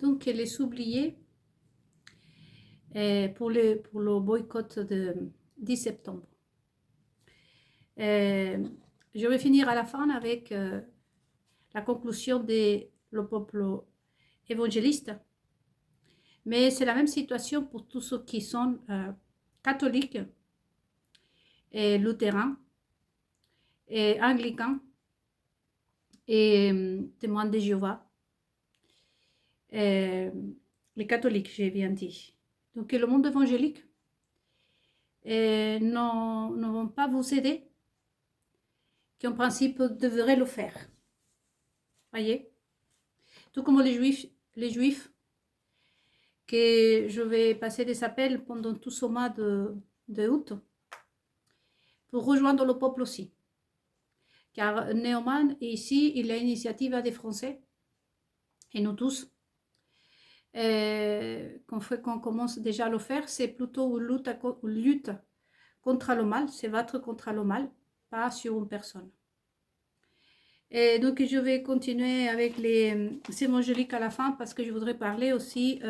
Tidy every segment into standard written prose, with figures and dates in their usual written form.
donc les oubliés pour le boycott de 10 septembre. Je vais finir à la fin avec la conclusion de le peuple évangéliste. Mais c'est la même situation pour tous ceux qui sont catholiques et luthérans et anglicans et témoins de Jéhovah. Les catholiques, j'ai bien dit. Donc le monde évangélique ne vont pas vous aider, qui en principe devraient le faire. Voyez? Tout comme les juifs, que je vais passer des appels pendant tout ce mois de août pour rejoindre le peuple aussi. Car Neumann, ici, il a l'initiative des Français, et nous tous, qu'on commence déjà à le faire, c'est plutôt une lutte contre le mal, c'est battre contre le mal, pas sur une personne. Et donc je vais continuer avec les évangéliques à la fin parce que je voudrais parler aussi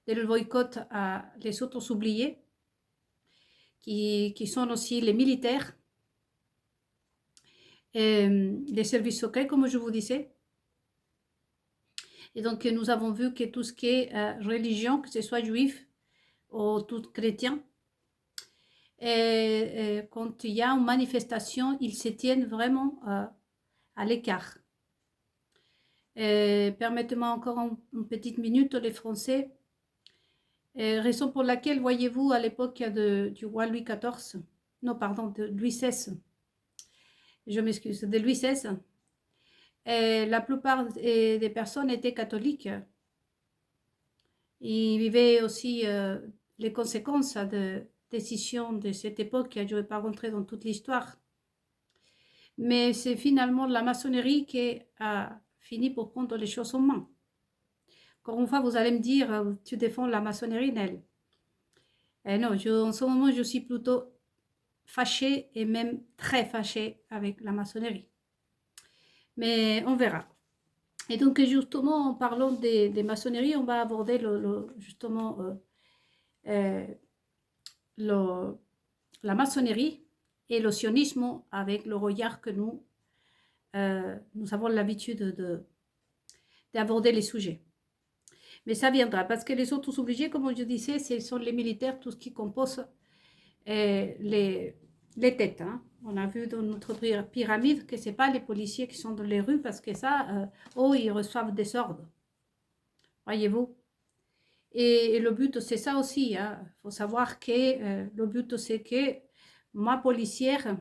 du boycott à les autres oubliés, qui sont aussi les militaires, et les services secrets, comme je vous disais. Et donc nous avons vu que tout ce qui est religion, que ce soit juif ou tout chrétien, et quand il y a une manifestation, ils se tiennent vraiment à l'écart. Permettez-moi encore une petite minute, les Français. Raison pour laquelle, voyez-vous, à l'époque du roi Louis XIV, non, pardon, de Louis XVI, je m'excuse, de Louis XVI, la plupart des personnes étaient catholiques. Ils vivaient aussi les conséquences de décisions de cette époque. Je ne vais pas rentrer dans toute l'histoire. Mais c'est finalement la maçonnerie qui a fini pour prendre les choses en main. Encore une fois, vous allez me dire, tu défends la maçonnerie, Nel. Non, en ce moment, je suis plutôt fâchée et même très fâchée avec la maçonnerie. Mais on verra. Et donc, justement, en parlant des maçonneries, on va aborder la maçonnerie et le sionisme avec le regard que nous avons l'habitude d'aborder les sujets. Mais ça viendra, parce que les autres obligés, comme je disais, ce sont les militaires, tout ce qui compose les têtes. Hein. On a vu dans notre pyramide que ce n'est pas les policiers qui sont dans les rues, parce que ça, ils reçoivent des ordres. Voyez-vous? Et le but, c'est ça aussi. Hein. Faut savoir que le but, c'est que moi, policière,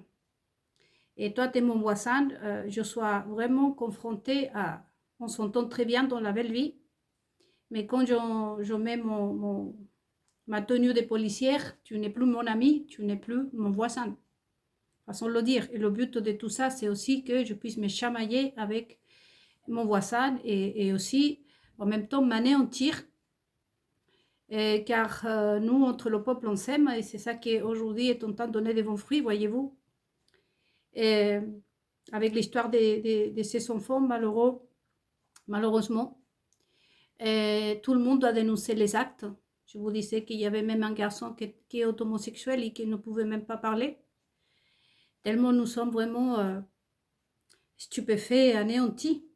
et toi, tu es mon voisin, je sois vraiment confrontée à... On s'entend très bien dans la belle vie, mais quand je mets ma tenue de policière, tu n'es plus mon ami, tu n'es plus mon voisin. Façon de le dire. Et le but de tout ça, c'est aussi que je puisse me chamailler avec mon voisin et aussi, en même temps, m'anéantir. Car nous, entre le peuple, on s'aime et c'est ça qui aujourd'hui est en train de donner des bons fruits, voyez-vous. Avec l'histoire de ces enfants malheureusement, tout le monde a dénoncé les actes. Je vous disais qu'il y avait même un garçon qui est homosexuel et qui ne pouvait même pas parler. Tellement nous sommes vraiment stupéfaits et anéantis.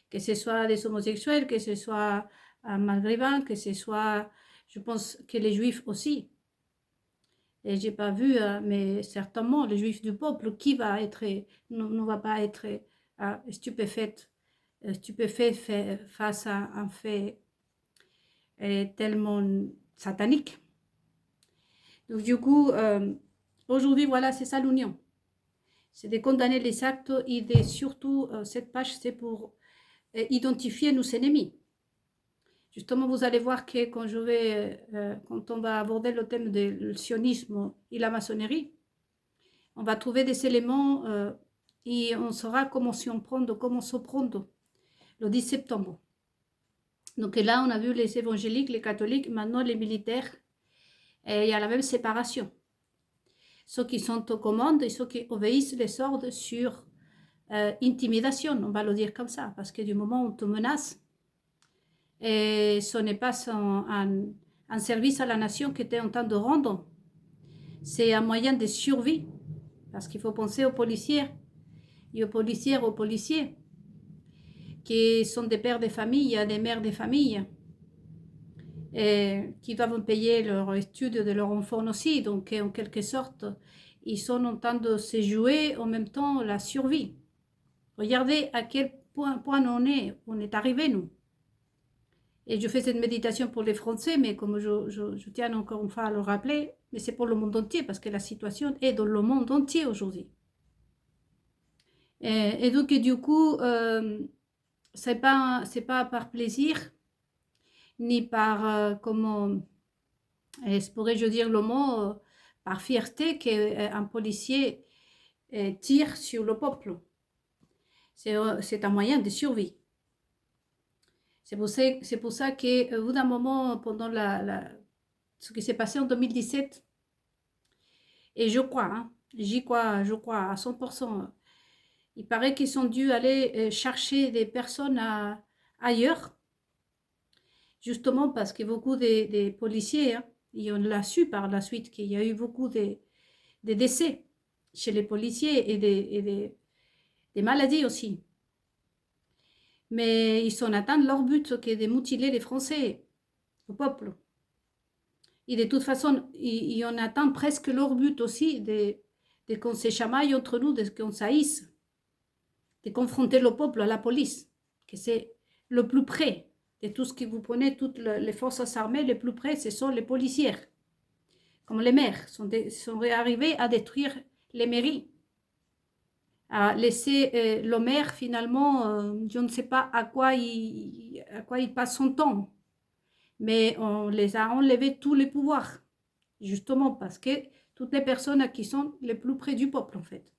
Que ce soit des homosexuels, que ce soit un maghrébin, que ce soit, je pense que les juifs aussi. Et j'ai pas vu, mais certainement les juifs du peuple, qui va être, ne va pas être stupéfait face à un fait tellement satanique. Donc du coup, aujourd'hui, voilà, c'est ça l'union. C'est de condamner les actes et surtout, cette page, c'est pour identifier nos ennemis. Justement, vous allez voir que quand on va aborder le thème du sionisme et la maçonnerie, on va trouver des éléments et on saura comment s'y prendre, comment se prendre le 10 septembre. Donc là, on a vu les évangéliques, les catholiques, maintenant les militaires, et il y a la même séparation. Ceux qui sont aux commandes et ceux qui obéissent les ordres sur intimidation, on va le dire comme ça, parce que du moment où on te menace, Et ce n'est pas un service à la nation qui était en train de rendre. C'est un moyen de survie. Parce qu'il faut penser aux policiers et aux policières, aux policiers, qui sont des pères de famille, des mères de famille, et qui doivent payer leur études de leurs enfants aussi. Donc, en quelque sorte, ils sont en train de se jouer en même temps la survie. Regardez à quel point on est arrivé, nous. Et je fais cette méditation pour les Français, mais comme je tiens encore une fois à le rappeler, mais c'est pour le monde entier, parce que la situation est dans le monde entier aujourd'hui. Et donc, du coup, c'est pas par plaisir, ni par, comment pourrais-je dire le mot, par fierté qu'un policier tire sur le peuple. C'est un moyen de survie. C'est pour ça qu'au bout d'un moment, pendant ce qui s'est passé en 2017, et je crois, hein, je crois à 100%, il paraît qu'ils sont dû aller chercher des personnes ailleurs, justement parce que beaucoup des policiers, hein, et on l'a su par la suite qu'il y a eu beaucoup de décès chez les policiers et des maladies aussi. Mais ils sont atteints de leur but, qui est de mutiler les Français, le peuple. Et de toute façon, ils en attendent presque leur but aussi, de qu'on se chamaille entre nous, de qu'on s'haïsse, de confronter le peuple à la police, que c'est le plus près de tout ce que vous prenez, toutes les forces armées, les plus près, ce sont les policiers. Comme les maires, sont arrivés à détruire les mairies, à laisser le maire finalement, je ne sais pas à quoi il passe son temps, mais on les a enlevé tous les pouvoirs, justement parce que toutes les personnes qui sont les plus près du peuple en fait.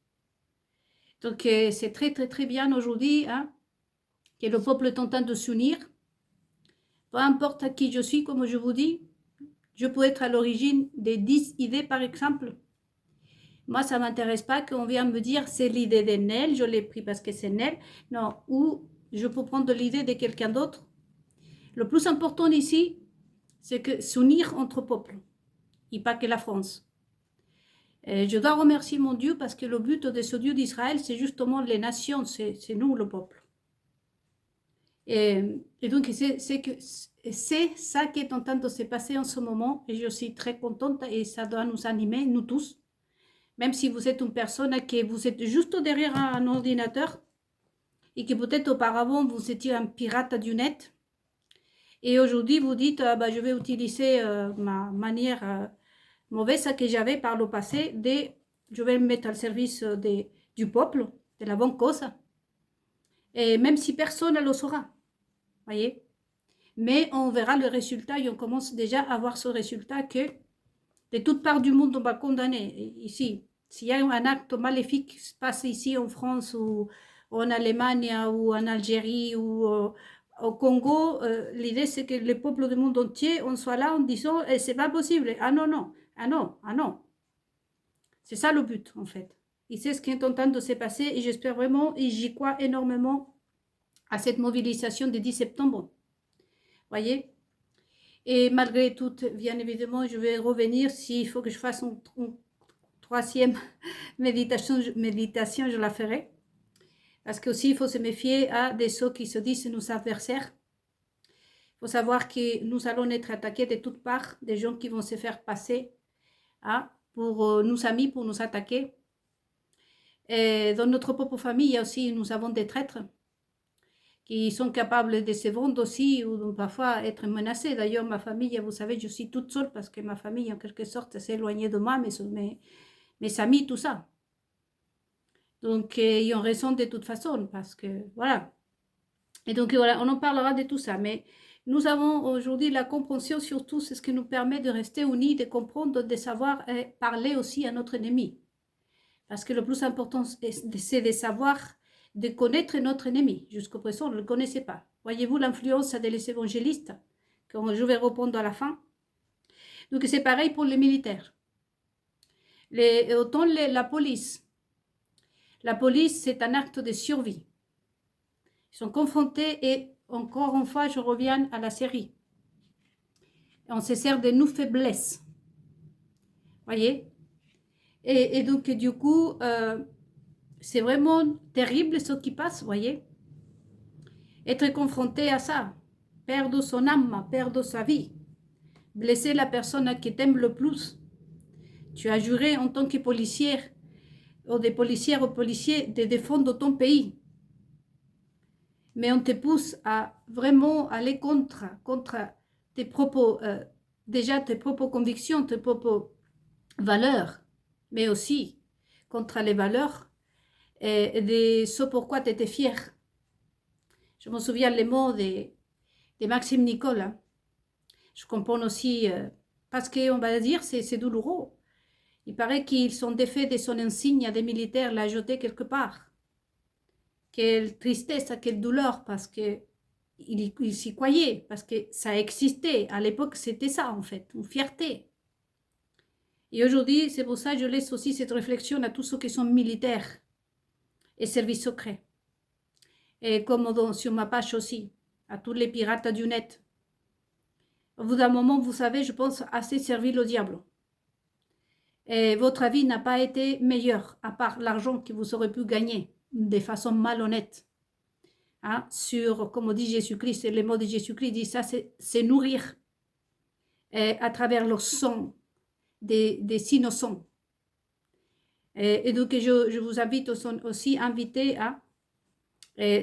Donc c'est très très très bien aujourd'hui, hein, que le peuple est en train de s'unir. Peu importe à qui je suis, comme je vous dis, je peux être à l'origine des 10 idées par exemple. Moi, ça ne m'intéresse pas qu'on vienne me dire c'est l'idée de Nel, je l'ai pris parce que c'est Nel. Non, ou je peux prendre l'idée de quelqu'un d'autre. Le plus important ici, c'est que s'unir entre peuples, et pas que la France. Et je dois remercier mon Dieu parce que le but de ce Dieu d'Israël, c'est justement les nations, c'est nous le peuple. Et donc, c'est ça qui est en train de se passer en ce moment, et je suis très contente, et ça doit nous animer, nous tous. Même si vous êtes une personne qui vous êtes juste derrière un ordinateur et que peut-être auparavant vous étiez un pirate du net et aujourd'hui vous dites je vais utiliser ma manière mauvaise que j'avais par le passé, je vais me mettre au service du peuple, de la bonne cause, et même si personne ne le saura, voyez. Mais on verra le résultat et on commence déjà à voir ce résultat que de toutes parts du monde on va condamner ici. S'il y a un acte maléfique qui se passe ici en France ou en Allemagne ou en Algérie ou au Congo, l'idée c'est que le peuple du monde entier, on soit là en disant c'est pas possible. Ah non, non, ah non, ah non. C'est ça le but en fait. Et c'est ce qui est en train de se passer et j'espère vraiment et j'y crois énormément à cette mobilisation du 10 septembre. Voyez. Et malgré tout, bien évidemment, je vais revenir s'il faut que je fasse une troisième méditation, je la ferai. Parce qu'aussi, il faut se méfier à des ceux qui se disent nos adversaires. Il faut savoir que nous allons être attaqués de toutes parts, des gens qui vont se faire passer pour nos amis, pour nous attaquer. Et dans notre propre famille, aussi, nous avons des traîtres qui sont capables de se vendre aussi ou parfois être menacés. D'ailleurs, ma famille, vous savez, je suis toute seule parce que ma famille, en quelque sorte, s'est éloignée de moi, mes amis, tout ça. Donc, ils ont raison de toute façon parce que, voilà. Et donc, voilà, on en parlera de tout ça. Mais nous avons aujourd'hui la compréhension, surtout, c'est ce qui nous permet de rester unis, de comprendre, de savoir parler aussi à notre ennemi. Parce que le plus important, c'est de savoir, de connaître notre ennemi. Jusqu'au présent, on ne le connaissait pas. Voyez-vous l'influence des évangélistes, que je vais répondre à la fin. Donc, c'est pareil pour les militaires. Autant la police. La police, c'est un acte de survie. Ils sont confrontés et encore une fois, je reviens à la série. On se sert de nos faiblesses. Voyez? Et donc, du coup, c'est vraiment terrible ce qui passe, voyez? Être confronté à ça, perdre son âme, perdre sa vie, blesser la personne qui t'aime le plus. Tu as juré en tant que policière ou des policières ou policiers de défendre ton pays. Mais on te pousse à vraiment aller contre tes propres, déjà tes propres convictions, tes propres valeurs, mais aussi contre les valeurs de ce pourquoi tu étais fier. Je me souviens les mots de Maxime Nicole. Je comprends aussi, parce qu'on va dire c'est douloureux. Il paraît qu'ils sont défaits de son insigne des militaires, l'a jeté quelque part. Quelle tristesse, quelle douleur, parce qu'il s'y croyait, parce que ça existait. À l'époque, c'était ça, en fait, une fierté. Et aujourd'hui, c'est pour ça que je laisse aussi cette réflexion à tous ceux qui sont militaires et services secrets. Et comme sur ma page aussi, à tous les pirates du net. Au bout d'un moment, vous savez, je pense assez servir le diable. Et votre vie n'a pas été meilleure, à part l'argent que vous aurez pu gagner de façon malhonnête. Hein, sur, comme dit Jésus-Christ, les mots de Jésus-Christ dit ça, c'est nourrir à travers le sang des innocents. Et donc, je vous invite aussi inviter à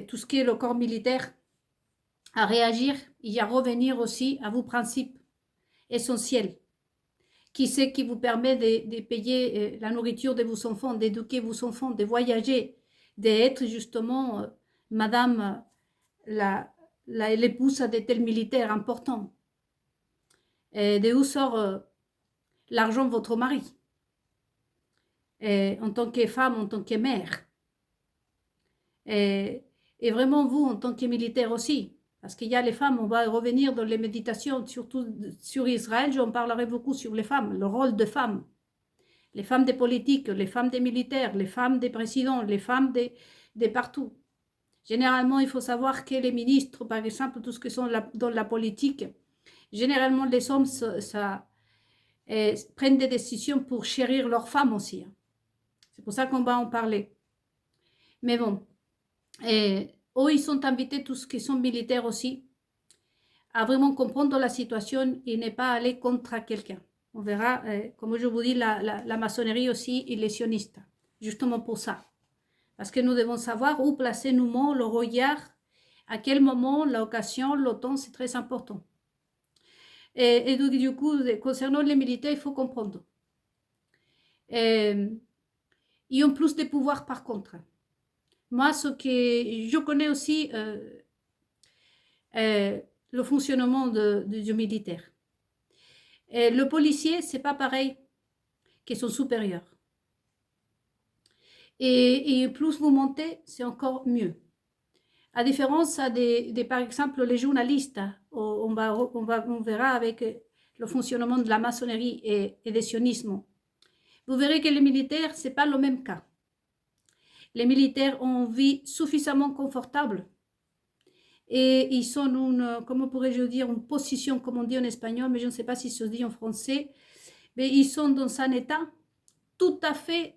tout ce qui est le corps militaire à réagir et à revenir aussi à vos principes essentiels. Qui c'est qui vous permet de payer la nourriture de vos enfants, d'éduquer vos enfants, de voyager, d'être justement madame l'épouse de tel militaire important. Et de où sort l'argent de votre mari en tant que femme, en tant que mère. Et vraiment vous, en tant que militaire aussi. Parce qu'il y a les femmes, on va revenir dans les méditations, surtout sur Israël, j'en parlerai beaucoup sur les femmes, le rôle de femmes. Les femmes des politiques, les femmes des militaires, les femmes des présidents, les femmes de partout. Généralement, il faut savoir que les ministres, par exemple, tous ceux qui sont dans la politique, généralement les hommes prennent des décisions pour chérir leurs femmes aussi. C'est pour ça qu'on va en parler. Mais bon, eux, ils sont invités, tous ceux qui sont militaires aussi, à vraiment comprendre la situation et ne pas aller contre quelqu'un. On verra, comme je vous dis, la maçonnerie aussi est lésionniste, justement pour ça. Parce que nous devons savoir où placer nos mots, le regard, à quel moment, l'occasion, le temps, c'est très important. Et donc, du coup, concernant les militaires, il faut comprendre. Ils ont plus de pouvoir par contre. Moi, ce que je connais aussi, le fonctionnement du militaire. Et le policier, c'est pas pareil que son supérieur. Et plus vous montez, c'est encore mieux. À différence par exemple, les journalistes, on verra avec le fonctionnement de la maçonnerie et des sionismes. Vous verrez que les militaires, c'est pas le même cas. Les militaires ont une vie suffisamment confortable et ils sont comment pourrais-je dire, une position, comme on dit en espagnol, mais je ne sais pas si ça se dit en français, mais ils sont dans un état tout à fait,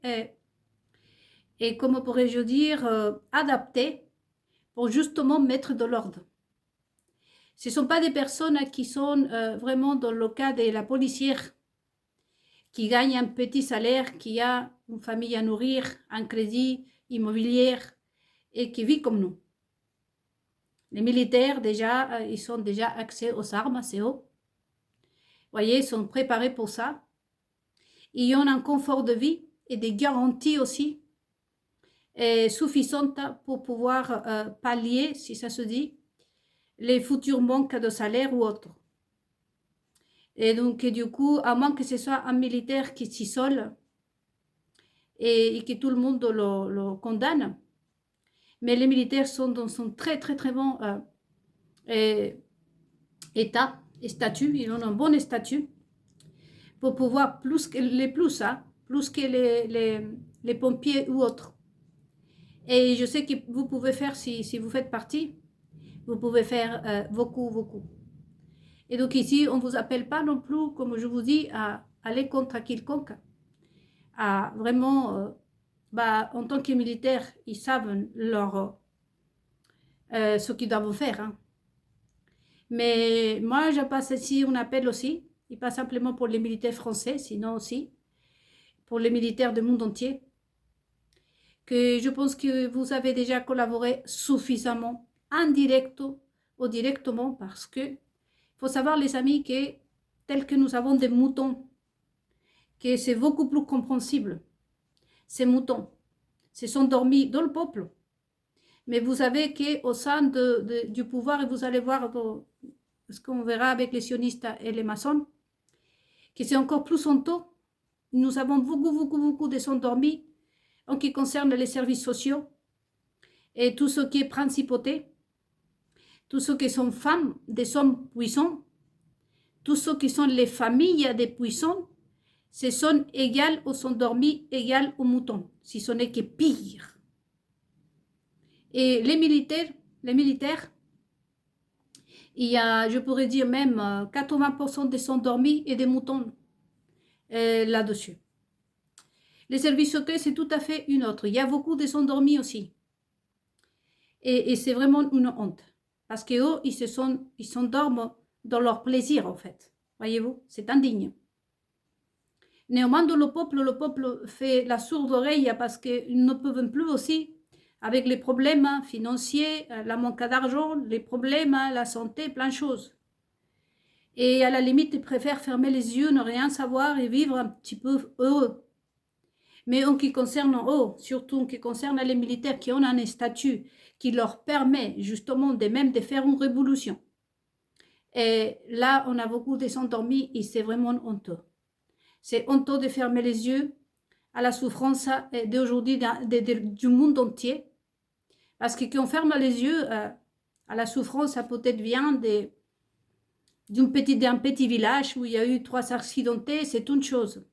et comment pourrais-je dire, adapté pour justement mettre de l'ordre. Ce ne sont pas des personnes qui sont vraiment dans le cas de la policière, qui gagne un petit salaire, qui a une famille à nourrir, un crédit immobilier et qui vit comme nous. Les militaires, déjà, ils sont déjà accès aux armes, c'est eux. Vous voyez, ils sont préparés pour ça. Ils ont un confort de vie et des garanties aussi suffisantes pour pouvoir pallier, si ça se dit, les futurs manques de salaire ou autres. Et donc, du coup, à moins que ce soit un militaire qui s'isole et que tout le monde le condamne, mais les militaires sont dans son très, très, très bon état et statut. Ils ont un bon statut pour pouvoir, plus que les pompiers ou autres. Et je sais que vous pouvez faire, si vous faites partie, Vous pouvez faire beaucoup, beaucoup. Et donc ici, on ne vous appelle pas non plus, comme je vous dis, à aller contre quiconque. À vraiment, en tant que militaires, ils savent ce qu'ils doivent faire. Hein. Mais moi, je passe ici un appel aussi, et pas simplement pour les militaires français, sinon aussi pour les militaires du monde entier, que je pense que vous avez déjà collaboré suffisamment, indirecto ou directement, parce que faut savoir, les amis, que tel que nous avons des moutons, que c'est beaucoup plus compréhensible. Ces moutons se sont dormis dans le peuple. Mais vous savez qu'au sein du pouvoir, et vous allez voir ce qu'on verra avec les sionistes et les maçons, que c'est encore plus honteux. Nous avons beaucoup, beaucoup, beaucoup de s'endormis en ce qui concerne les services sociaux et tout ce qui est principauté, tout ce qui sont femmes, des hommes puissants, tout ce qui sont les familles des puissants, ce sont égales aux endormis, égales aux moutons, si ce n'est que pire. Et les militaires, il y a, je pourrais dire même 80% des endormis et des moutons là-dessus. Les services secrets, c'est tout à fait une autre. Il y a beaucoup de endormis aussi. Et c'est vraiment une honte. Parce qu'eux, ils s'endorment dans leur plaisir, en fait. Voyez-vous, c'est indigne. Néanmoins, le peuple fait la sourde oreille parce qu'ils ne peuvent plus aussi, avec les problèmes financiers, la manque d'argent, les problèmes, la santé, plein de choses. Et à la limite, ils préfèrent fermer les yeux, ne rien savoir et vivre un petit peu heureux. Mais en ce qui concerne eux, surtout en ce qui concerne les militaires qui ont un statut qui leur permet justement de faire une révolution. Et là, on a beaucoup de s'endormis et c'est vraiment honteux. C'est honteux de fermer les yeux à la souffrance d'aujourd'hui du monde entier. Parce que quand on ferme les yeux à la souffrance, ça peut-être vient d'un petit village où il y a eu 3 accidentés, c'est une chose.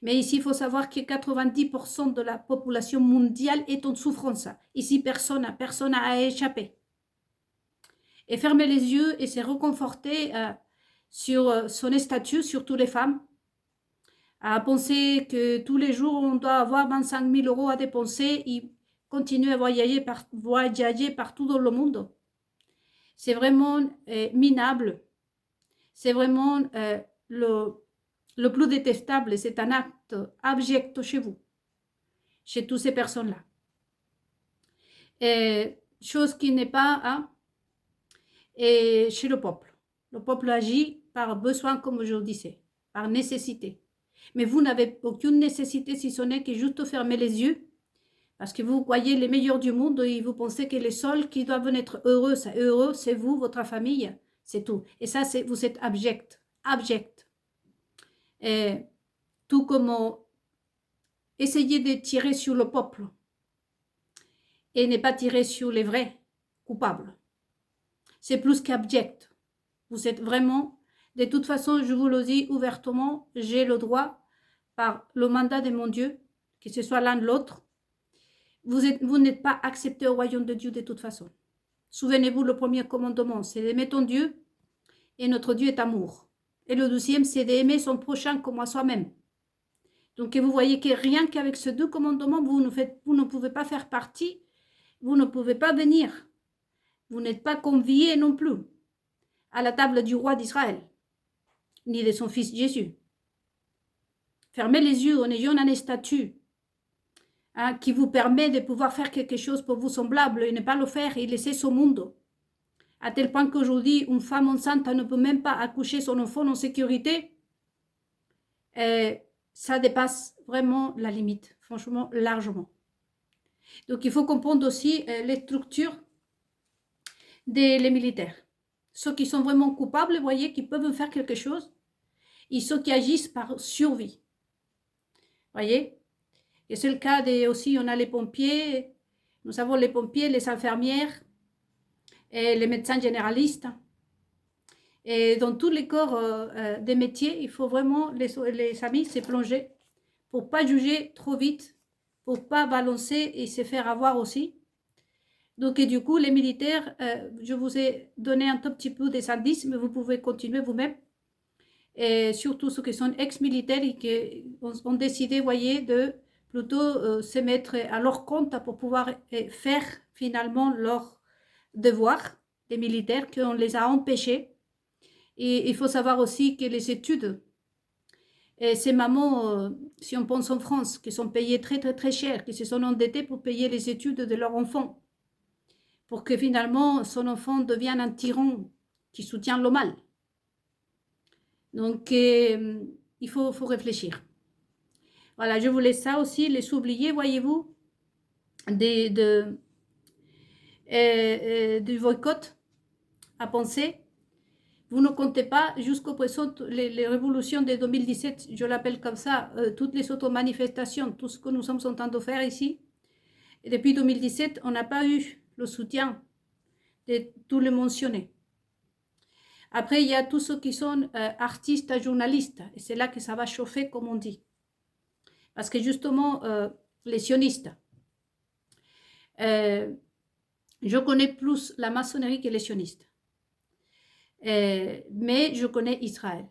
Mais ici, il faut savoir que 90% de la population mondiale est en souffrance. Ici, personne n'a échappé. Et fermer les yeux et se reconforter sur son statut, surtout les femmes, à penser que tous les jours, on doit avoir 25 000 euros à dépenser et continuer à voyager partout dans le monde. C'est vraiment minable. C'est vraiment le plus détestable. C'est un acte abject chez vous, chez toutes ces personnes-là. Et chose qui n'est pas chez le peuple. Le peuple agit par besoin, comme je le disais, par nécessité. Mais vous n'avez aucune nécessité si ce n'est que juste fermer les yeux parce que vous voyez les meilleurs du monde et vous pensez que les seuls qui doivent être heureux, c'est vous, votre famille, c'est tout. Et ça, vous êtes abject. Et tout comme essayer de tirer sur le peuple et ne pas tirer sur les vrais coupables. C'est plus qu'abject. Vous êtes vraiment... De toute façon, je vous le dis ouvertement, j'ai le droit, par le mandat de mon Dieu, que ce soit l'un de l'autre, vous n'êtes pas accepté au royaume de Dieu de toute façon. Souvenez-vous, le premier commandement, c'est d'aimer ton Dieu, et notre Dieu est amour. Et le deuxième, c'est d'aimer son prochain comme à soi-même. Donc, vous voyez que rien qu'avec ces 2 commandements, vous ne pouvez pas faire partie, vous ne pouvez pas venir. Vous n'êtes pas conviés non plus à la table du roi d'Israël, ni de son fils Jésus. Fermez les yeux en ayant un statut qui vous permet de pouvoir faire quelque chose pour vous semblable et ne pas le faire et laisser ce monde. À tel point qu'aujourd'hui, une femme enceinte ne peut même pas accoucher son enfant en sécurité. Ça dépasse vraiment la limite, franchement, largement. Donc, il faut comprendre aussi les structures des militaires. Ceux qui sont vraiment coupables, vous voyez, qui peuvent faire quelque chose, et ceux qui agissent par survie. Voyez? Et c'est le cas aussi, on a les pompiers, nous avons les pompiers, les infirmières, et les médecins généralistes. Et dans tous les corps des métiers, il faut vraiment, les amis, se plonger pour ne pas juger trop vite, pour ne pas balancer et se faire avoir aussi. Donc, et du coup, les militaires, je vous ai donné un tout petit peu des indices, mais vous pouvez continuer vous-même. Et surtout ceux qui sont ex-militaires et qui ont décidé, voyez, de plutôt se mettre à leur compte pour pouvoir faire finalement leur devoir des militaires, qu'on les a empêchés. Et il faut savoir aussi que les études, et ces mamans, si on pense en France, qui sont payées très très très cher, qui se sont endettées pour payer les études de leur enfant, pour que finalement son enfant devienne un tyran qui soutient le mal. Donc, il faut réfléchir. Voilà, je voulais ça aussi, les oublier, voyez-vous, du boycott à penser. Vous ne comptez pas jusqu'au présent les révolutions de 2017, je l'appelle comme ça, toutes les auto-manifestations, tout ce que nous sommes en train de faire ici. Et depuis 2017, on n'a pas eu le soutien de tous les mentionnés. Après, il y a tous ceux qui sont artistes, journalistes, et c'est là que ça va chauffer, comme on dit. Parce que justement, les sionistes, je connais plus la maçonnerie que les sionistes. Mais je connais Israël.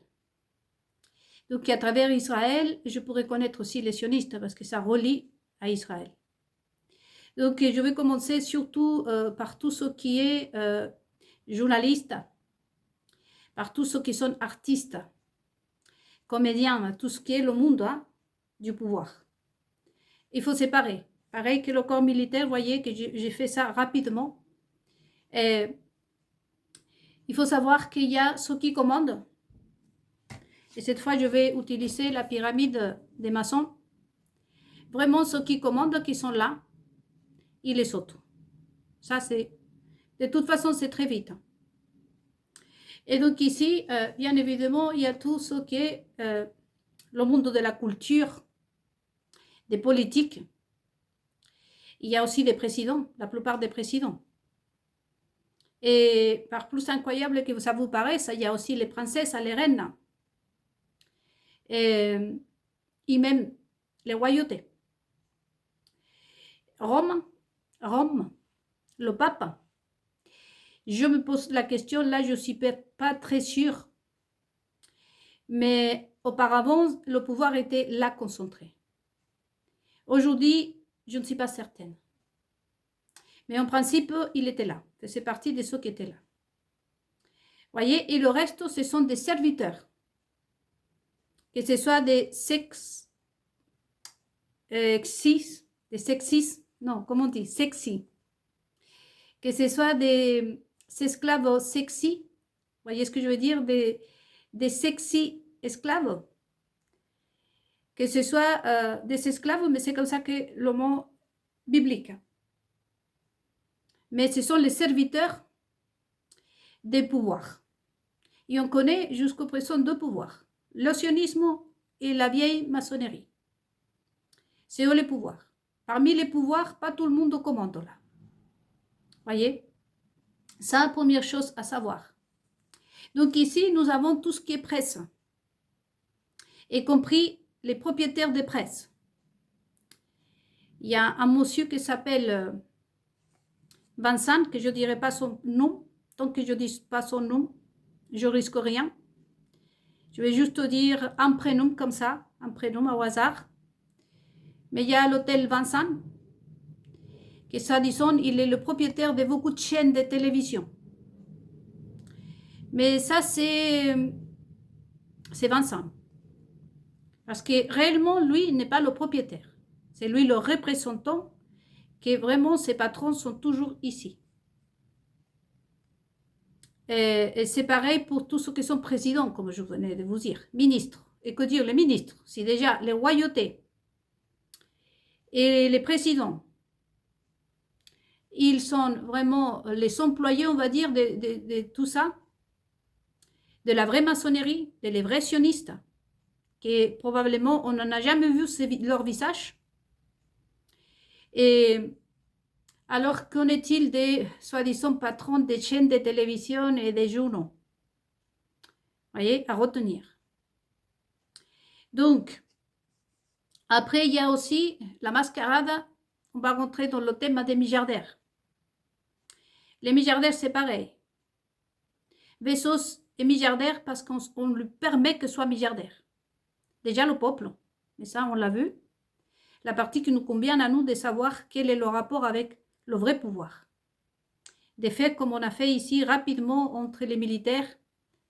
Donc, à travers Israël, je pourrais connaître aussi les sionistes, parce que ça relie à Israël. Donc, je vais commencer surtout par tout ce qui est journaliste, par tous ceux qui sont artistes, comédiens, tout ce qui est le monde du pouvoir. Il faut séparer. Pareil que le corps militaire, vous voyez que j'ai fait ça rapidement. Et il faut savoir qu'il y a ceux qui commandent. Et cette fois, je vais utiliser la pyramide des maçons. Vraiment, ceux qui commandent, qui sont là, ils les sautent. Ça, c'est... De toute façon, c'est très vite. Et donc ici, bien évidemment, il y a tout ce qui est le monde de la culture, des politiques. Il y a aussi des présidents, la plupart des présidents. Et par plus incroyable que ça vous paraisse, il y a aussi les princesses, les reines. Et même les royautés. Rome, le pape. Je me pose la question, là je ne suis pas très sûre, mais auparavant, le pouvoir était là concentré. Aujourd'hui, je ne suis pas certaine. Mais en principe, il était là. C'est partie de ceux qui étaient là. Voyez, et le reste, ce sont des serviteurs. Que ce soit des sexistes, non, comment on dit, sexy. Que ce soit des esclaves sexy, voyez ce que je veux dire, des sexy esclaves. Que ce soit des esclaves, mais c'est comme ça que le mot biblique. Mais ce sont les serviteurs des pouvoirs. Et on connaît jusqu'au présent deux pouvoirs, le sionisme et la vieille maçonnerie. C'est eux les pouvoirs. Parmi les pouvoirs, pas tout le monde commande là. Voyez? Ça, première chose à savoir. Donc ici, nous avons tout ce qui est presse, y compris les propriétaires des presses. Il y a un monsieur qui s'appelle Vincent, que je ne dirai pas son nom. Tant que je ne dis pas son nom, je risque rien. Je vais juste dire un prénom comme ça, un prénom au hasard. Mais il y a l'hôtel Vincent, qui, ça, disons, il est le propriétaire de beaucoup de chaînes de télévision. Mais ça, c'est Vincent. Parce que réellement, lui, il n'est pas le propriétaire. C'est lui le représentant, que vraiment, ses patrons sont toujours ici. Et c'est pareil pour tous ceux qui sont présidents, comme je venais de vous dire, ministres. Et que dire les ministres? Si déjà les royautés et les présidents, ils sont vraiment les employés, on va dire, de tout ça, de la vraie maçonnerie, des vrais sionistes, qui probablement on n'en a jamais vu leur visage. Et alors, qu'en est-il des soi-disant patrons des chaînes de télévision et des journaux? Voyez, à retenir. Donc, après, il y a aussi la mascarade. On va rentrer dans le thème des milliardaires. Les milliardaires, c'est pareil. Bezos est milliardaire parce qu'on lui permet que soit milliardaire. Déjà le peuple, mais ça on l'a vu. La partie qui nous convient à nous de savoir quel est le rapport avec le vrai pouvoir. De faire comme on a fait ici rapidement entre les militaires,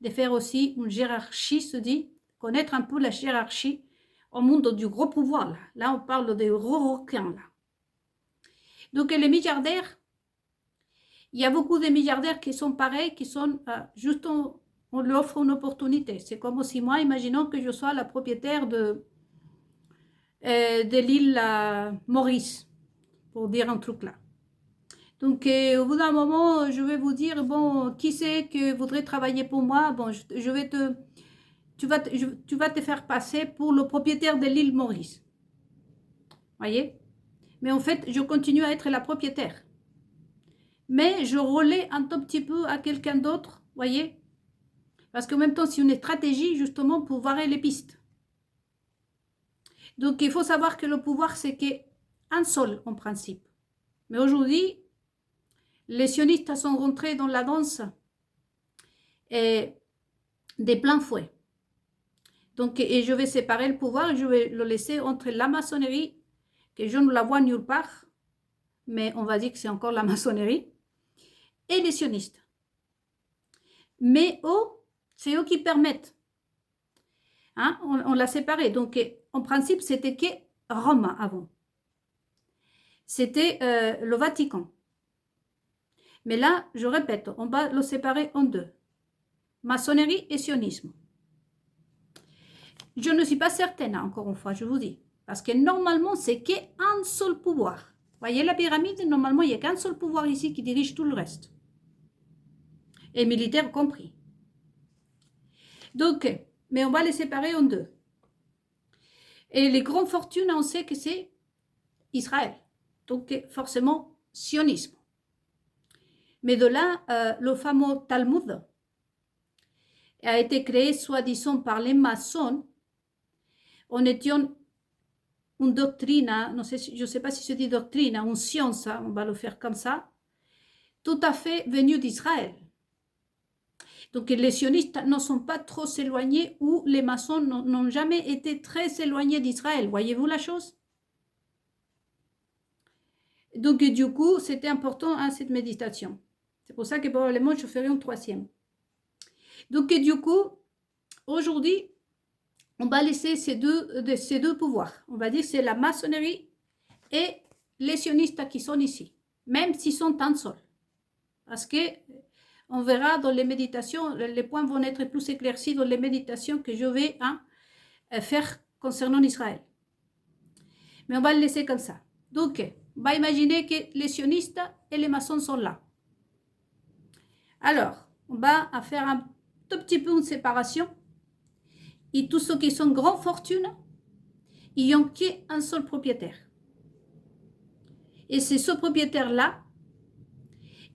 de faire aussi une hiérarchie, se dit, connaître un peu la hiérarchie au monde du gros pouvoir. Là on parle des gros requins. Là. Donc les milliardaires, il y a beaucoup de milliardaires qui sont pareils, qui sont juste on leur offre une opportunité. C'est comme si moi, imaginons que je sois la propriétaire de l'île Maurice, pour dire un truc là. Donc, au bout d'un moment, je vais vous dire, bon, qui c'est que voudrait travailler pour moi? Bon, je vais tu vas te faire passer pour le propriétaire de l'île Maurice. Voyez? Mais en fait, je continue à être la propriétaire. Mais je relais un tout petit peu à quelqu'un d'autre, voyez? Parce qu'en même temps, c'est une stratégie justement pour voir les pistes. Donc, il faut savoir que le pouvoir, c'est qu'un seul en principe. Mais aujourd'hui, les sionistes sont rentrés dans la danse des pleins fouets. Donc, et je vais séparer le pouvoir et je vais le laisser entre la maçonnerie, que je ne la vois nulle part, mais on va dire que c'est encore la maçonnerie, et les sionistes. Mais eux, c'est eux qui permettent. Hein, on l'a séparé. Donc, en principe, c'était que Rome avant. C'était le Vatican. Mais là, je répète, on va le séparer en deux. Maçonnerie et sionisme. Je ne suis pas certaine, encore une fois, je vous dis. Parce que normalement, c'est qu'un seul pouvoir. Voyez la pyramide, normalement, il n'y a qu'un seul pouvoir ici qui dirige tout le reste. Et militaire compris. Donc, mais on va les séparer en deux. Et les grandes fortunes, on sait que c'est Israël. Donc, forcément, sionisme. Mais de là, le fameux Talmud a été créé, soi-disant, par les maçons. On était une doctrine, je ne sais pas si je dis doctrine, une science, on va le faire comme ça, tout à fait venue d'Israël. Donc les sionistes ne sont pas trop éloignés ou les maçons n'ont jamais été très éloignés d'Israël. Voyez-vous la chose? Donc du coup, c'était important cette méditation. C'est pour ça que probablement je ferai une troisième. Donc du coup, aujourd'hui, on va laisser ces deux pouvoirs. On va dire que c'est la maçonnerie et les sionistes qui sont ici, même s'ils sont un seul. Parce que on verra dans les méditations, les points vont être plus éclaircis dans les méditations que je vais faire concernant Israël. Mais on va le laisser comme ça. Donc, on va imaginer que les sionistes et les maçons sont là. Alors, on va faire un tout petit peu une séparation. Et tous ceux qui sont grandes fortunes, ils n'ont qu'un seul propriétaire. Et c'est ce propriétaire-là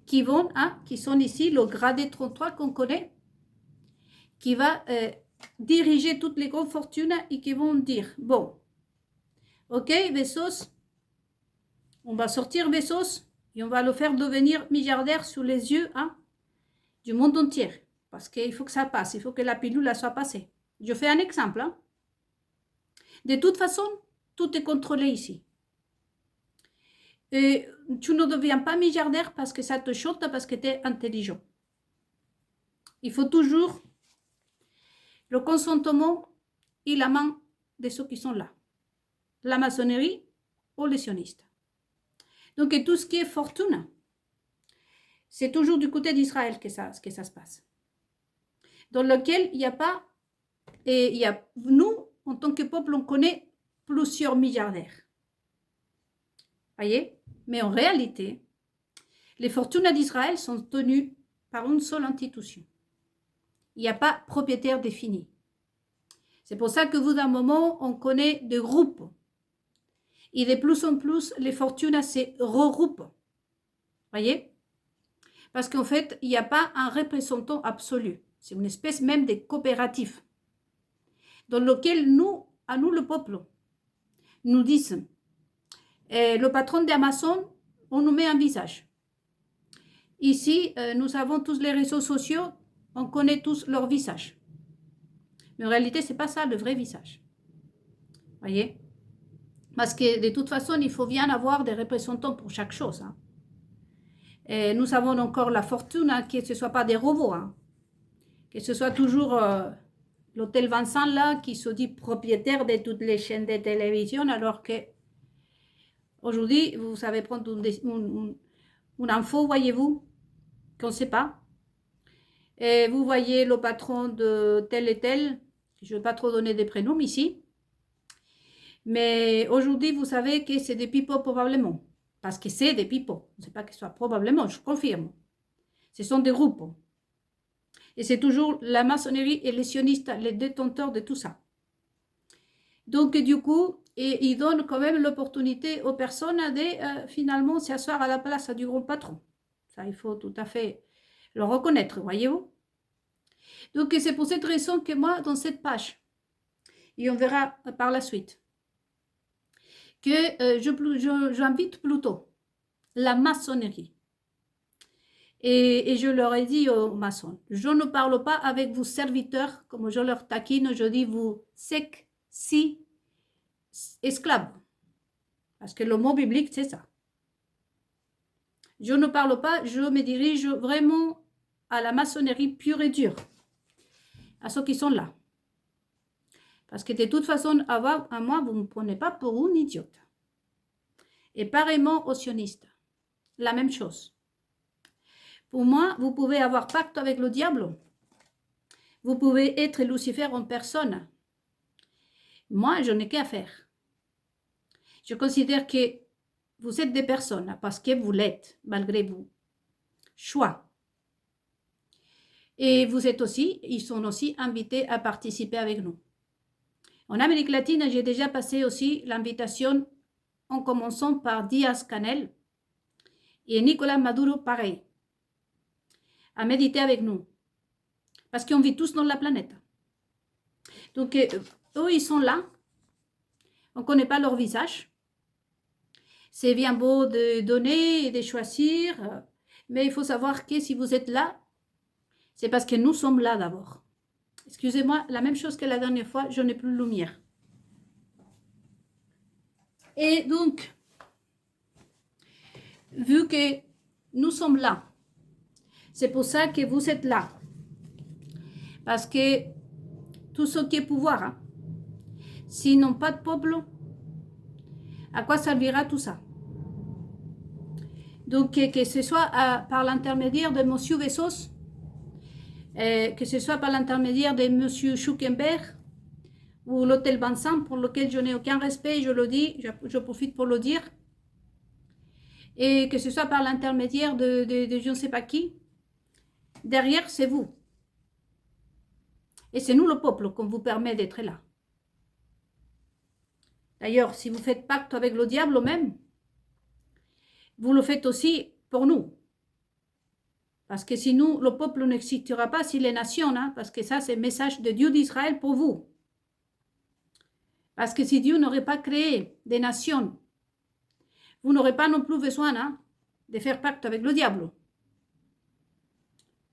qui sont ici, le gradé 33 qu'on connaît, qui va diriger toutes les grandes fortunes et qui vont dire, bon, ok, Bezos, on va sortir Bezos et on va le faire devenir milliardaire sous les yeux du monde entier. Parce qu'il faut que ça passe, il faut que la pilule soit passée. Je fais un exemple. De toute façon, tout est contrôlé ici. Et tu ne deviens pas milliardaire parce que ça te choque, parce que tu es intelligent. Il faut toujours le consentement et la main de ceux qui sont là. La maçonnerie ou les sionistes. Donc, tout ce qui est fortune, c'est toujours du côté d'Israël que ça se passe. Dans lequel il n'y a pas, et il y a, nous, en tant que peuple, on connaît plusieurs milliardaires. Voyez? Mais en réalité, les fortunes d'Israël sont tenues par une seule institution. Il n'y a pas propriétaire défini. C'est pour ça que vous, d'un moment, on connaît des groupes. Et de plus en plus, les fortunes se regroupent. Voyez? Parce qu'en fait, il n'y a pas un représentant absolu. C'est une espèce même de coopérative. Dans lequel nous, à nous le peuple, nous disent, le patron d'Amazon, on nous met un visage. Ici, nous avons tous les réseaux sociaux, on connaît tous leur visage. Mais en réalité, ce n'est pas ça le vrai visage. Voyez? Parce que de toute façon, il faut bien avoir des représentants pour chaque chose. Hein. Et nous avons encore la fortune hein, que ce ne soit pas des robots. Hein. Que ce soit toujours l'hôtel Vincent là qui se dit propriétaire de toutes les chaînes de télévision alors que aujourd'hui, vous savez prendre une info, voyez-vous, qu'on ne sait pas. Et vous voyez le patron de tel et tel, je ne vais pas trop donner des prénoms ici, mais aujourd'hui, vous savez que c'est des pipeaux probablement, parce que c'est des pipeaux, je ne sais pas que ce soit probablement, je confirme. Ce sont des groupes. Et c'est toujours la maçonnerie et les sionistes, les détenteurs de tout ça. Donc, du coup, ils donnent quand même l'opportunité aux personnes de finalement s'asseoir à la place du grand patron. Ça, il faut tout à fait le reconnaître, voyez-vous. Donc, c'est pour cette raison que moi, dans cette page, et on verra par la suite, que j'invite plutôt la maçonnerie. Et je leur ai dit aux maçons, je ne parle pas avec vos serviteurs, comme je leur taquine, je dis vous sexy esclaves. Parce que le mot biblique, c'est ça. Je ne parle pas, je me dirige vraiment à la maçonnerie pure et dure, à ceux qui sont là. Parce que de toute façon, à moi, vous ne me prenez pas pour une idiote. Et pareillement aux sionistes, la même chose. Pour moi, vous pouvez avoir pacte avec le diable. Vous pouvez être Lucifer en personne. Moi, je n'ai qu'à faire. Je considère que vous êtes des personnes parce que vous l'êtes, malgré vous. Choix. Et vous êtes aussi, ils sont aussi invités à participer avec nous. En Amérique latine, j'ai déjà passé aussi l'invitation en commençant par Díaz-Canel et Nicolas Maduro, pareil, à méditer avec nous. Parce qu'on vit tous dans la planète. Donc, eux, ils sont là. On ne connaît pas leur visage. C'est bien beau de donner et de choisir, mais il faut savoir que si vous êtes là, c'est parce que nous sommes là d'abord. Excusez-moi, la même chose que la dernière fois, je n'ai plus de lumière. Et donc, vu que nous sommes là, c'est pour ça que vous êtes là. Parce que tout ce qui est pouvoir, hein, s'ils n'ont pas de peuple, à quoi servira tout ça? Donc, que ce soit par l'intermédiaire de M. Bezos, que ce soit par l'intermédiaire de M. Zuckerberg ou l'hôtel Vincent, pour lequel je n'ai aucun respect, je le dis, je profite pour le dire, et que ce soit par l'intermédiaire de je ne sais pas qui, derrière, c'est vous. Et c'est nous, le peuple, qu'on vous permet d'être là. D'ailleurs, si vous faites pacte avec le diable même, vous le faites aussi pour nous. Parce que sinon, le peuple n'existera pas si les nations, hein, parce que ça, c'est le message de Dieu d'Israël pour vous. Parce que si Dieu n'aurait pas créé des nations, vous n'aurez pas non plus besoin hein, de faire pacte avec le diable.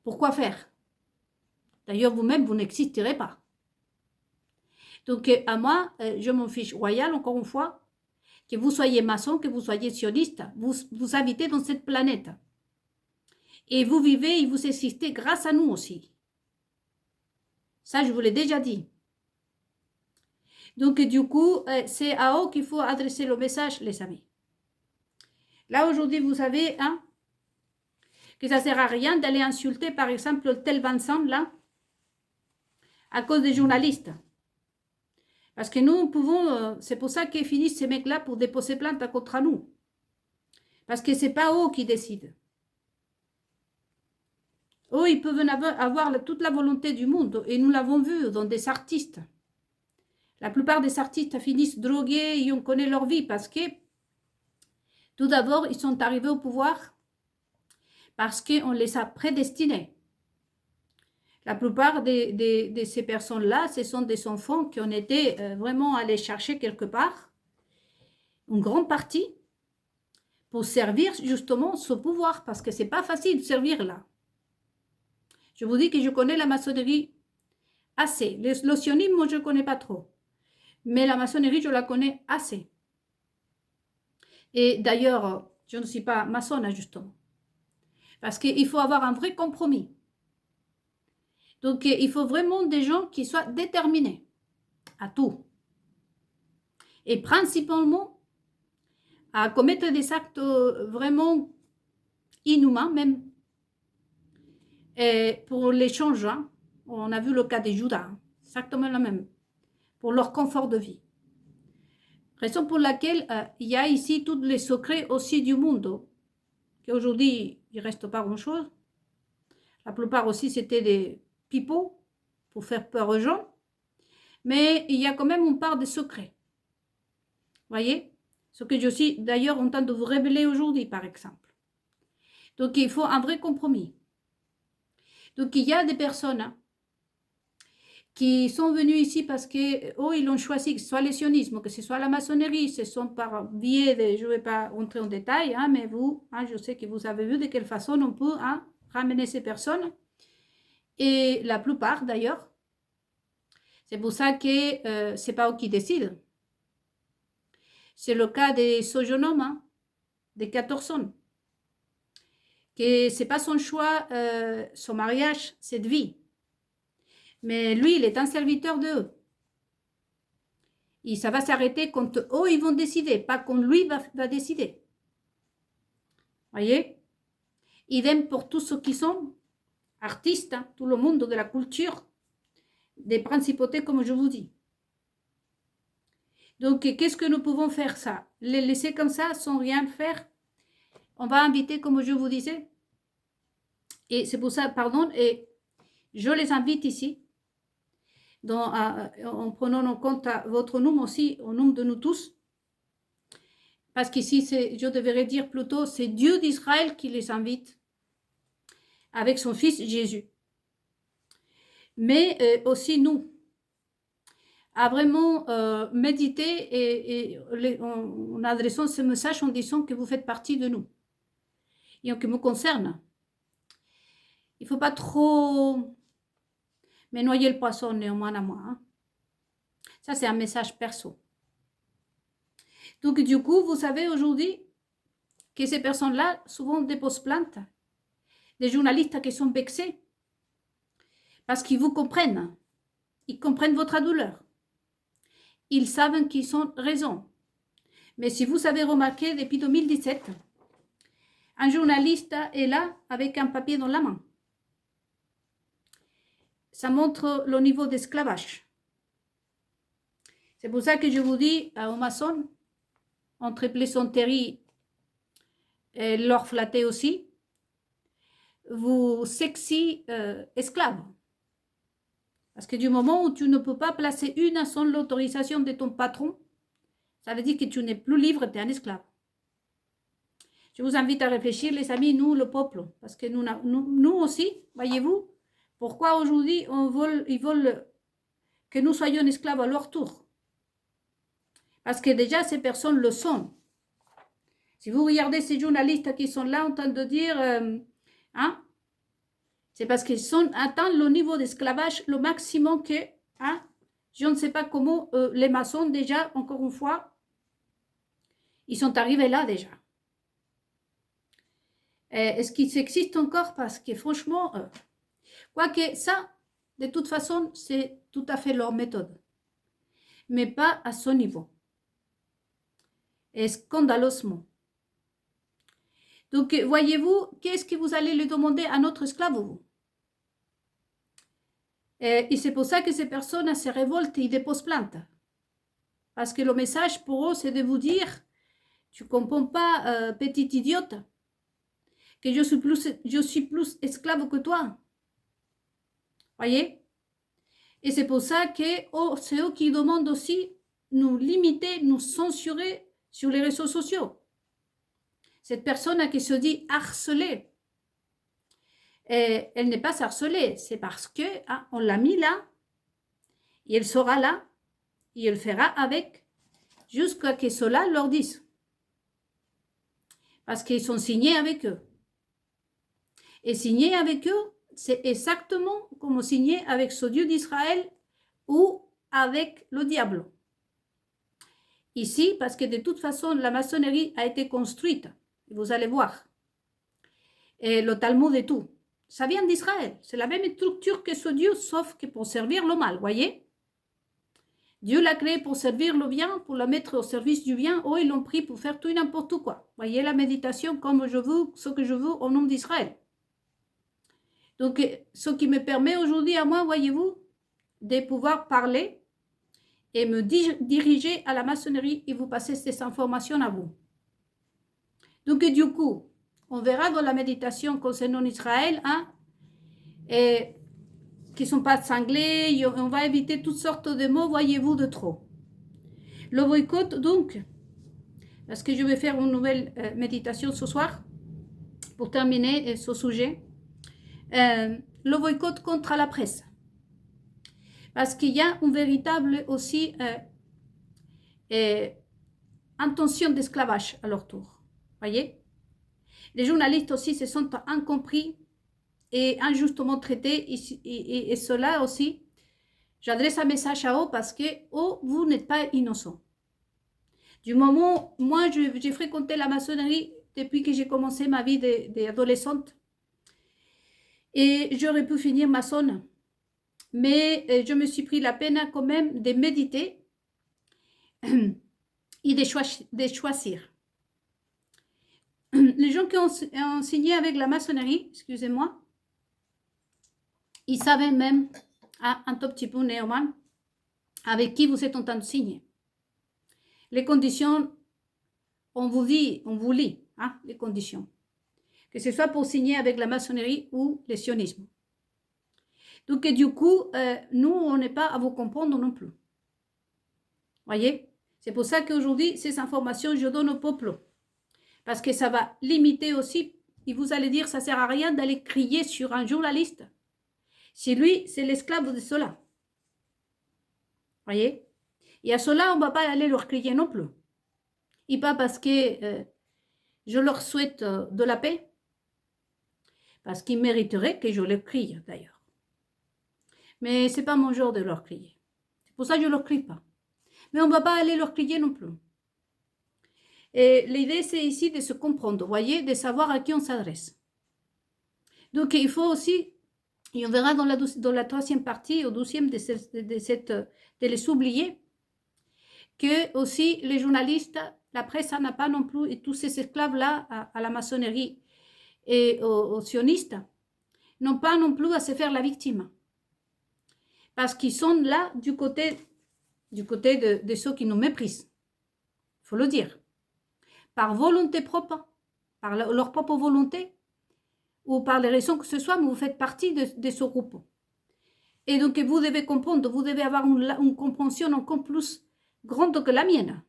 Pourquoi faire? D'ailleurs, vous-même, vous n'existerez pas. Donc, à moi, je m'en fiche royal, encore une fois, que vous soyez maçon, que vous soyez sioniste, vous habitez dans cette planète. Et vous vivez et vous existez grâce à nous aussi. Ça, je vous l'ai déjà dit. Donc, du coup, c'est à eux qu'il faut adresser le message, les amis. Là, aujourd'hui, vous savez hein, que ça ne sert à rien d'aller insulter, par exemple, tel Vincent, là, à cause des journalistes. Parce que nous pouvons, c'est pour ça qu'ils finissent ces mecs-là pour déposer plainte contre nous. Parce que ce n'est pas eux qui décident. Eux, ils peuvent avoir toute la volonté du monde. Et nous l'avons vu dans des artistes. La plupart des artistes finissent drogués et on connaît leur vie parce que, tout d'abord, ils sont arrivés au pouvoir parce qu'on les a prédestinés. La plupart de ces personnes-là, ce sont des enfants qui ont été vraiment allés chercher quelque part, une grande partie, pour servir justement ce pouvoir, parce que c'est pas facile de servir là. Je vous dis que je connais la maçonnerie assez. Le sionisme, moi, je ne connais pas trop. Mais la maçonnerie, je la connais assez. Et d'ailleurs, je ne suis pas maçonne, justement. Parce qu'il faut avoir un vrai compromis. Donc, il faut vraiment des gens qui soient déterminés à tout. Et principalement, à commettre des actes vraiment inhumains, même. Et pour l'échange, hein, on a vu le cas des Judas, hein, exactement le même, pour leur confort de vie. Raison pour laquelle il y a ici tous les secrets aussi du monde, qu'aujourd'hui, il ne reste pas grand-chose. La plupart aussi, c'était des pipeaux pour faire peur aux gens. Mais il y a quand même une part de secrets. Voyez? Ce que je suis d'ailleurs en train de vous révéler aujourd'hui, par exemple. Donc, il faut un vrai compromis. Donc, il y a des personnes hein, qui sont venues ici parce que, ils l'ont choisi, que ce soit le sionisme, que ce soit la maçonnerie, ce sont par biais de, je ne vais pas entrer en détail, hein, mais vous, hein, je sais que vous avez vu de quelle façon on peut hein, ramener ces personnes. Et la plupart, d'ailleurs, c'est pour ça que ce n'est pas eux qui décident. C'est le cas des sojonomes, hein, des 14 ans. Que ce n'est pas son choix, son mariage, cette vie. Mais lui, il est un serviteur d'eux. Et ça va s'arrêter quand eux, ils vont décider, pas quand lui va décider. Voyez? Idem pour tous ceux qui sont artistes, hein, tout le monde de la culture, des principautés, comme je vous dis. Donc, qu'est-ce que nous pouvons faire ça? Les laisser comme ça, sans rien faire? On va inviter, comme je vous disais. Et c'est pour ça, pardon, et je les invite ici, en prenant en compte votre nom aussi, au nom de nous tous. Parce qu'ici, je devrais dire plutôt, c'est Dieu d'Israël qui les invite avec son fils Jésus. Mais aussi nous, à vraiment méditer et en adressant ce message en disant que vous faites partie de nous. Et en ce qui me concerne, il ne faut pas trop me noyer le poisson néanmoins à moi. Hein. Ça, c'est un message perso. Donc, du coup, vous savez aujourd'hui que ces personnes-là souvent déposent plainte. Des journalistes qui sont vexés parce qu'ils vous comprennent. Ils comprennent votre douleur. Ils savent qu'ils ont raison. Mais si vous avez remarqué, depuis 2017, un journaliste est là avec un papier dans la main. Ça montre le niveau d'esclavage. C'est pour ça que je vous dis aux maçons, entre plaisanteries et leur flatter aussi, vous sexy esclaves. Parce que du moment où tu ne peux pas placer une sans l'autorisation de ton patron, ça veut dire que tu n'es plus libre, tu es un esclave. Je vous invite à réfléchir, les amis, nous, le peuple, parce que nous aussi, voyez-vous, pourquoi aujourd'hui ils veulent que nous soyons esclaves à leur tour? Parce que déjà, ces personnes le sont. Si vous regardez ces journalistes qui sont là en train de dire, hein, c'est parce qu'ils sont atteints le niveau d'esclavage, le maximum que, hein, je ne sais pas comment les maçons déjà, encore une fois, ils sont arrivés là déjà. Est-ce qu'ils existent encore? Parce que franchement, quoique ça, de toute façon, c'est tout à fait leur méthode. Mais pas à ce niveau. Et scandaleusement. Donc, voyez-vous, qu'est-ce que vous allez lui demander à notre esclave, vous? Et c'est pour ça que ces personnes se révoltent et ils déposent plainte. Parce que le message pour eux, c'est de vous dire, tu ne comprends pas, petite idiote, que je suis plus esclave que toi. Voyez? Et c'est pour ça que c'est eux qui demandent aussi nous limiter, nous censurer sur les réseaux sociaux. Cette personne qui se dit harcelée, et elle n'est pas harcelée, c'est parce que hein, on l'a mis là, et elle sera là, et elle fera avec, jusqu'à ce que cela leur dise. parce qu'ils sont signés avec eux. Et signer avec eux, c'est exactement comme signer avec ce Dieu d'Israël ou avec le diable. Ici, parce que de toute façon, la maçonnerie a été construite, vous allez voir, et le Talmud et tout, ça vient d'Israël. C'est la même structure que ce Dieu, sauf que pour servir le mal, voyez? Dieu l'a créé pour servir le bien, pour la mettre au service du bien. Oh, ils l'ont pris pour faire tout et n'importe quoi. Voyez la méditation comme je veux, ce que je veux au nom d'Israël. Donc, ce qui me permet aujourd'hui à moi, voyez-vous, de pouvoir parler et me diriger à la maçonnerie et vous passer ces informations à vous. Donc, du coup, on verra dans la méditation concernant Israël, hein, et qui ne sont pas cinglés, on va éviter toutes sortes de mots, voyez-vous, de trop. Le boycott, donc, parce que je vais faire une nouvelle méditation ce soir, pour terminer ce sujet, le boycott contre la presse. Parce qu'il y a une véritable aussi intention d'esclavage à leur tour. Voyez? Les journalistes aussi se sont incompris et injustement traités. Et cela aussi, j'adresse un message à eux parce que vous n'êtes pas innocents. Du moment, moi, j'ai fréquenté la maçonnerie depuis que j'ai commencé ma vie d'adolescente. Et j'aurais pu finir maçonne. Mais je me suis pris la peine quand même de méditer et de choisir. Les gens qui ont signé avec la maçonnerie, excusez-moi, ils savaient même, un tout petit peu néanmoins, avec qui vous êtes en train de signer. Les conditions, on vous lit, hein, les conditions. Que ce soit pour signer avec la maçonnerie ou le sionisme. Donc, du coup, nous, on n'est pas à vous comprendre non plus. Voyez? C'est pour ça qu'aujourd'hui, ces informations, je donne au peuple. Parce que ça va limiter aussi, et vous allez dire, ça ne sert à rien d'aller crier sur un journaliste. Si lui, c'est l'esclave de cela. Voyez? Et à cela, on ne va pas aller leur crier non plus. Et pas parce que je leur souhaite de la paix, parce qu'ils mériteraient que je leur crie, d'ailleurs. Mais ce n'est pas mon genre de leur crier. C'est pour ça que je ne leur crie pas. Mais on ne va pas aller leur crier non plus. Et l'idée, c'est ici de se comprendre, vous voyez, de savoir à qui on s'adresse. Donc, il faut aussi, et on verra dans la troisième partie, au 12e de les oublier, que aussi les journalistes, la presse n'a pas non plus, et tous ces esclaves-là à la maçonnerie et aux sionistes, n'ont pas non plus à se faire la victime. Parce qu'ils sont là du côté de ceux qui nous méprisent. Il faut le dire. Par volonté propre, par leur propre volonté, ou par les raisons que ce soit, mais vous faites partie de ce groupe. Et donc, vous devez comprendre, vous devez avoir une compréhension encore plus grande que la mienne.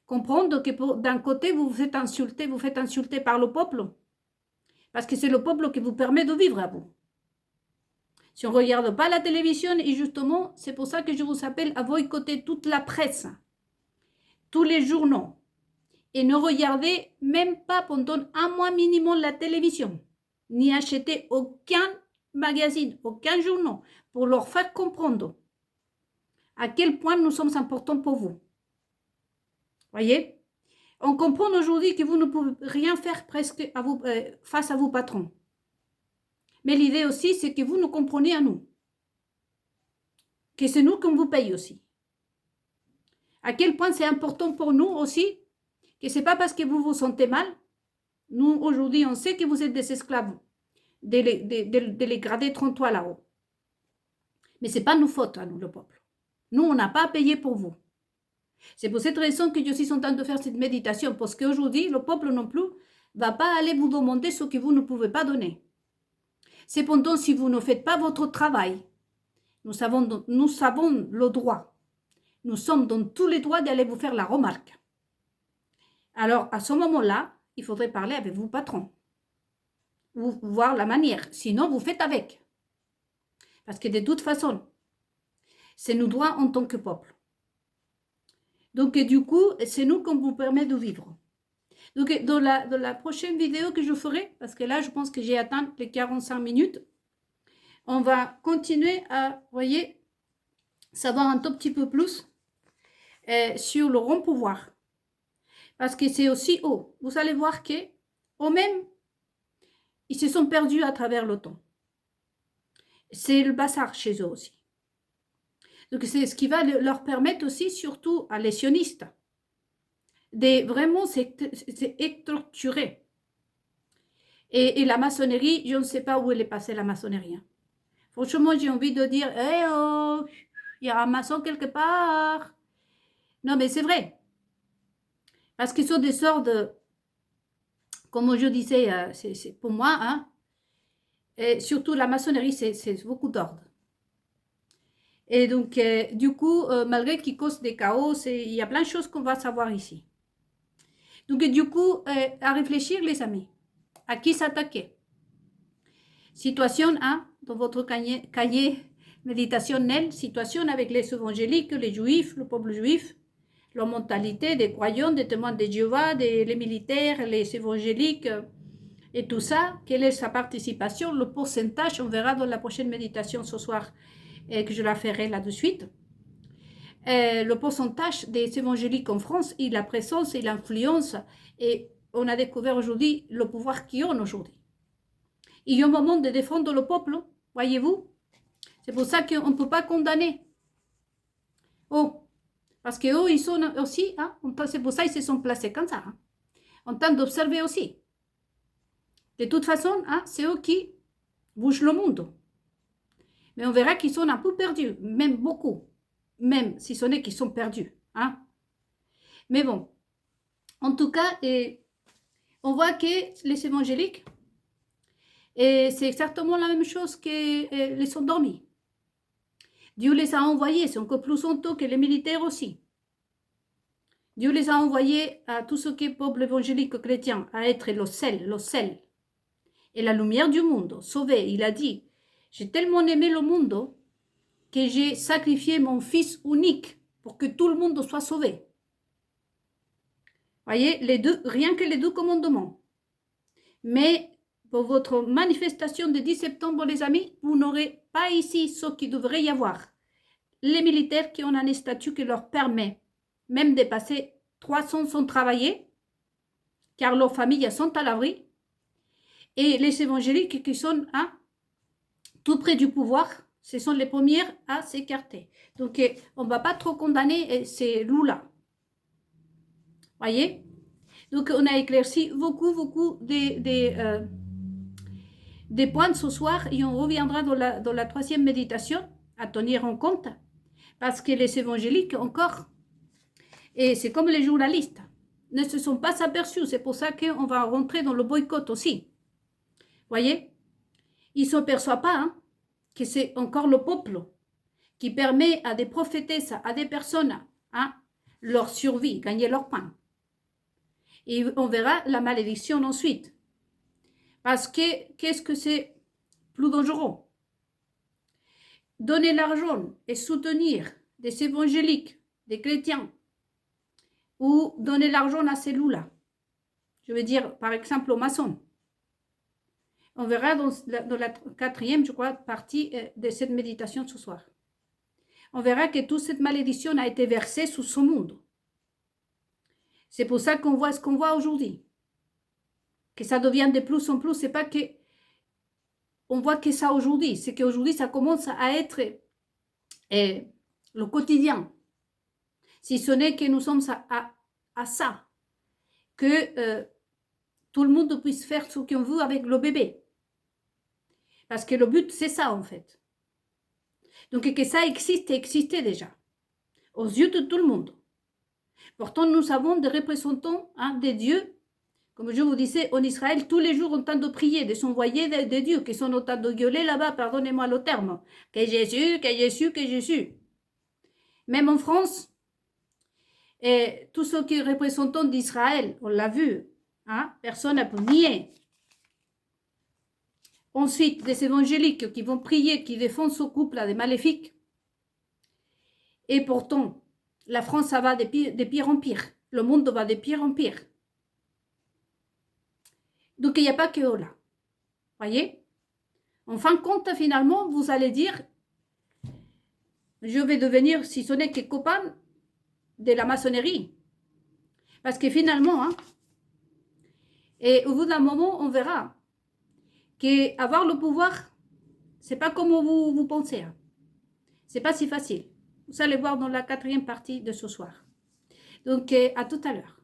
Comprendre que d'un côté, vous faites insulter par le peuple, parce que c'est le peuple qui vous permet de vivre à vous. Si on ne regarde pas la télévision, et justement, c'est pour ça que je vous appelle à boycotter toute la presse, tous les journaux, et ne regardez même pas pendant un mois minimum la télévision, ni acheter aucun magazine, aucun journal, pour leur faire comprendre à quel point nous sommes importants pour vous. Voyez? On comprend aujourd'hui que vous ne pouvez rien faire presque face à vos patrons. Mais l'idée aussi, c'est que vous nous comprenez à nous. Que c'est nous qu'on vous paye aussi. À quel point c'est important pour nous aussi, que ce n'est pas parce que vous vous sentez mal. Nous, aujourd'hui, on sait que vous êtes des esclaves, de les grader 33 là-haut. Mais ce n'est pas nos fautes, à nous, le peuple. Nous, on n'a pas à payer pour vous. C'est pour cette raison que je suis en train de faire cette méditation, parce qu'aujourd'hui, le peuple non plus ne va pas aller vous demander ce que vous ne pouvez pas donner. Cependant, si vous ne faites pas votre travail, nous savons le droit. Nous sommes dans tous les droits d'aller vous faire la remarque. Alors, à ce moment-là, il faudrait parler avec vos patrons. Ou voir la manière. Sinon, vous faites avec. Parce que de toute façon, c'est nos droits en tant que peuple. Donc, du coup, c'est nous qu'on vous permet de vivre. Donc, dans la prochaine vidéo que je ferai, parce que là, je pense que j'ai atteint les 45 minutes, on va continuer à, vous voyez, savoir un tout petit peu plus sur le rond pouvoir. Parce que c'est aussi haut. Vous allez voir que, au même, ils se sont perdus à travers le temps. C'est le bazar chez eux aussi. Donc, c'est ce qui va leur permettre aussi, surtout à les sionistes, de vraiment s'éstructurer. Et la maçonnerie, je ne sais pas où elle est passée, la maçonnerie. Hein. Franchement, j'ai envie de dire, eh oh, il y a un maçon quelque part. Non, mais c'est vrai. Parce qu'ils sont des sortes de, comme je disais, c'est pour moi, hein, et surtout la maçonnerie, c'est beaucoup d'ordre. Et donc, du coup, malgré qu'ils causent des chaos, il y a plein de choses qu'on va savoir ici. Donc, du coup, à réfléchir, les amis, à qui s'attaquer. Situation 1, dans votre cahier méditationnel, situation avec les évangéliques, les juifs, le peuple juif, leur mentalité des croyants, des témoins de Jéhovah, les militaires, les évangéliques, et tout ça, quelle est sa participation, le pourcentage, on verra dans la prochaine méditation ce soir, et que je la ferai là de suite. Le pourcentage des évangéliques en France et la présence et l'influence, et on a découvert aujourd'hui le pouvoir qu'ils ont aujourd'hui. Il y a un moment de défendre le peuple, voyez-vous. C'est pour ça qu'on ne peut pas condamner. Oh, parce qu'eux, ils sont aussi, hein, c'est pour ça qu'ils se sont placés comme ça. Hein, en train d'observer aussi. De toute façon, hein, c'est eux qui bougent le monde. Mais on verra qu'ils sont un peu perdus, même beaucoup. Même si ce n'est qu'ils sont perdus. Hein. Mais bon, en tout cas, on voit que les évangéliques, et c'est exactement la même chose que les endormis. Dieu les a envoyés, c'est encore plus honteux que les militaires aussi. Dieu les a envoyés à tout ce qui est peuple évangélique chrétien, à être le sel et la lumière du monde, sauvé. Il a dit, j'ai tellement aimé le monde que j'ai sacrifié mon fils unique pour que tout le monde soit sauvé. Voyez, rien que les 2 commandements. Mais pour votre manifestation du 10 septembre, les amis, vous n'aurez pas ici ce qu'il devrait y avoir. Les militaires qui ont un statut qui leur permet même de passer 300 sans travailler, car leurs familles sont à l'abri, et les évangéliques qui sont hein, tout près du pouvoir, ce sont les premières à s'écarter. Donc, on ne va pas trop condamner ces loups-là. Voyez? Donc, on a éclairci beaucoup des points ce soir et on reviendra dans la 3e méditation à tenir en compte parce que les évangéliques encore, et c'est comme les journalistes, ne se sont pas aperçus. C'est pour ça qu'on va rentrer dans le boycott aussi. Voyez? Ils ne s'aperçoivent pas hein, que c'est encore le peuple qui permet à des prophétesses, à des personnes, hein, leur survie, gagner leur pain. Et on verra la malédiction ensuite. Parce que, qu'est-ce que c'est plus dangereux? Donner l'argent et soutenir des évangéliques, des chrétiens, ou donner l'argent à ces loups-là. Je veux dire, par exemple, aux maçons. On verra dans la 4e, je crois, partie de cette méditation ce soir. On verra que toute cette malédiction a été versée sur ce monde. C'est pour ça qu'on voit ce qu'on voit aujourd'hui. Que ça devient de plus en plus, c'est pas que on voit que ça aujourd'hui, c'est qu'aujourd'hui ça commence à être le quotidien. Si ce n'est que nous sommes à ça, que tout le monde puisse faire ce qu'on veut avec le bébé. Parce que le but, c'est ça en fait. Donc que ça existait déjà, aux yeux de tout le monde. Pourtant, nous avons des représentants hein, des dieux, comme je vous disais, en Israël, tous les jours en train de prier, de s'envoyer des dieux qui sont en train de gueuler là-bas, pardonnez-moi le terme, que Jésus. Même en France, et tous ceux qui sont représentants d'Israël, on l'a vu, hein, personne n'a pu nier. Ensuite, des évangéliques qui vont prier, qui défendent ce couple des maléfiques. Et pourtant, la France, ça va de pire en pire. Le monde va de pire en pire. Donc, il n'y a pas que là. Voyez? En fin de compte, finalement, vous allez dire, je vais devenir, si ce n'est que copain de la maçonnerie. Parce que finalement, hein, et au bout d'un moment, on verra qu'avoir le pouvoir, c'est pas comme vous pensez. Hein. C'est pas si facile. Vous allez voir dans la 4e partie de ce soir. Donc, à tout à l'heure.